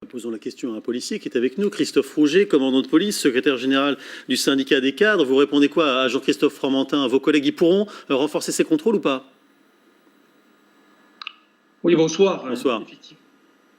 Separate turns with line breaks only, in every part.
Posons la question à un policier qui est avec nous, Christophe Rouget, commandant de police, secrétaire général du syndicat des cadres. Vous répondez quoi à Jean-Christophe Fromentin? Vos collègues, ils pourront renforcer ces contrôles ou pas?
Oui, bonsoir.
Bonsoir.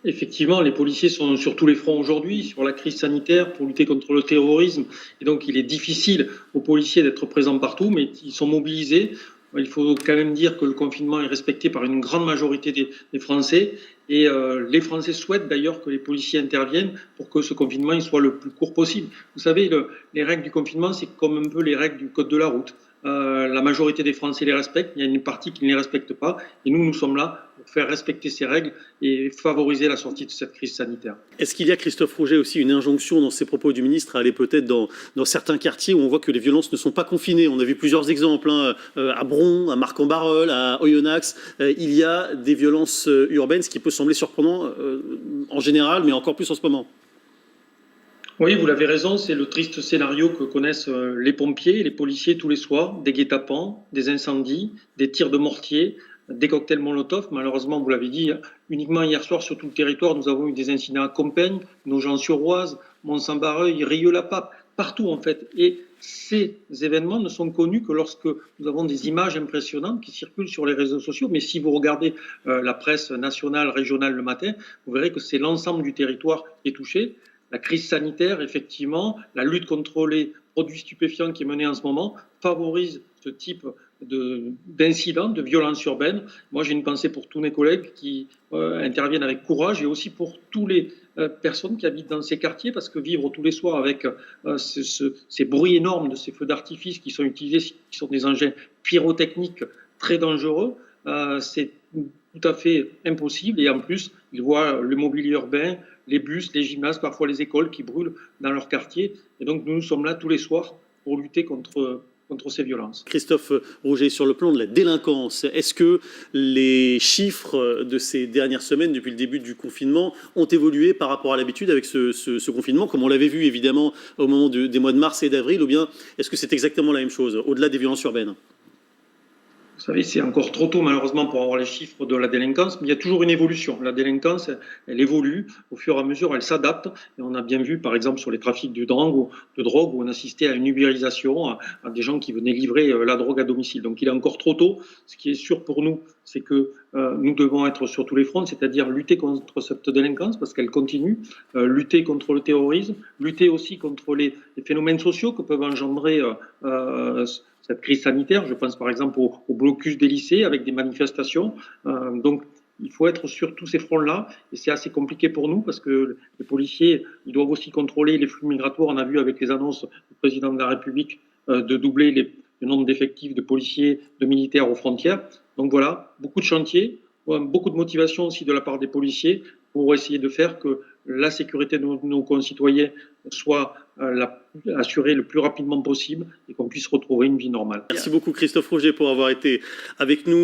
Effectivement, les policiers sont sur tous les fronts aujourd'hui, sur la crise sanitaire, pour lutter contre le terrorisme. Et donc, il est difficile aux policiers d'être présents partout, mais ils sont mobilisés. Il faut quand même dire que le confinement est respecté par une grande majorité des Français. Et les Français souhaitent d'ailleurs que les policiers interviennent pour que ce confinement il soit le plus court possible. Vous savez, les règles du confinement, c'est comme un peu les règles du code de la route. La majorité des Français les respectent, il y a une partie qui ne les respecte pas. Et nous sommes là pour faire respecter ces règles et favoriser la sortie de cette crise sanitaire.
Est-ce qu'il y a, Christophe Rouget, aussi une injonction dans ces propos du ministre à aller peut-être dans certains quartiers où on voit que les violences ne sont pas confinées? On a vu plusieurs exemples, à Bron, à Marc-en-Barœul, à Oyonnax. Il y a des violences urbaines, ce qui peut sembler surprenant en général, mais encore plus en ce moment.
Oui, vous l'avez raison, c'est le triste scénario que connaissent les pompiers et les policiers tous les soirs, des guet-apens, des incendies, des tirs de mortier, des cocktails Molotov. Malheureusement, vous l'avez dit, uniquement hier soir sur tout le territoire, nous avons eu des incidents à Compiègne, Nogent-sur-Oise, Mont-Saint-Barreuil, Rieux-la-Pape, partout en fait. Et ces événements ne sont connus que lorsque nous avons des images impressionnantes qui circulent sur les réseaux sociaux. Mais si vous regardez la presse nationale, régionale le matin, vous verrez que c'est l'ensemble du territoire qui est touché. La crise sanitaire, effectivement, la lutte contre les produits stupéfiants qui est menée en ce moment favorise ce type d'incidents, de violences urbaines. Moi, j'ai une pensée pour tous mes collègues qui interviennent avec courage et aussi pour toutes les personnes qui habitent dans ces quartiers, parce que vivre tous les soirs avec ces bruits énormes de ces feux d'artifice qui sont utilisés, qui sont des engins pyrotechniques très dangereux, c'est tout à fait impossible. Et en plus, ils voient le mobilier urbain, les bus, les gymnases, parfois les écoles qui brûlent dans leur quartier. Et donc, nous sommes là tous les soirs pour lutter contre ces violences.
Christophe Rouget, sur le plan de la délinquance, est-ce que les chiffres de ces dernières semaines, depuis le début du confinement, ont évolué par rapport à l'habitude avec ce confinement, comme on l'avait vu évidemment au moment des mois de mars et d'avril, ou bien est-ce que c'est exactement la même chose, au-delà des violences urbaines?
Vous savez, c'est encore trop tôt malheureusement pour avoir les chiffres de la délinquance, mais il y a toujours une évolution. La délinquance, elle évolue au fur et à mesure, elle s'adapte. Et on a bien vu, par exemple, sur les trafics de drogue, où on assistait à une ubérisation, à des gens qui venaient livrer la drogue à domicile. Donc il est encore trop tôt. Ce qui est sûr pour nous, c'est que nous devons être sur tous les fronts, c'est-à-dire lutter contre cette délinquance parce qu'elle continue, lutter contre le terrorisme, lutter aussi contre les phénomènes sociaux que peuvent engendrer cette crise sanitaire. Je pense par exemple au blocus des lycées avec des manifestations. Donc, il faut être sur tous ces fronts-là et c'est assez compliqué pour nous parce que les policiers ils doivent aussi contrôler les flux migratoires. On a vu avec les annonces du président de la République de doubler le nombre d'effectifs de policiers, de militaires aux frontières. Donc voilà, beaucoup de chantiers, beaucoup de motivation aussi de la part des policiers pour essayer de faire que la sécurité de nos concitoyens soit assurée le plus rapidement possible et qu'on puisse retrouver une vie normale.
Merci beaucoup Christophe Rouget pour avoir été avec nous.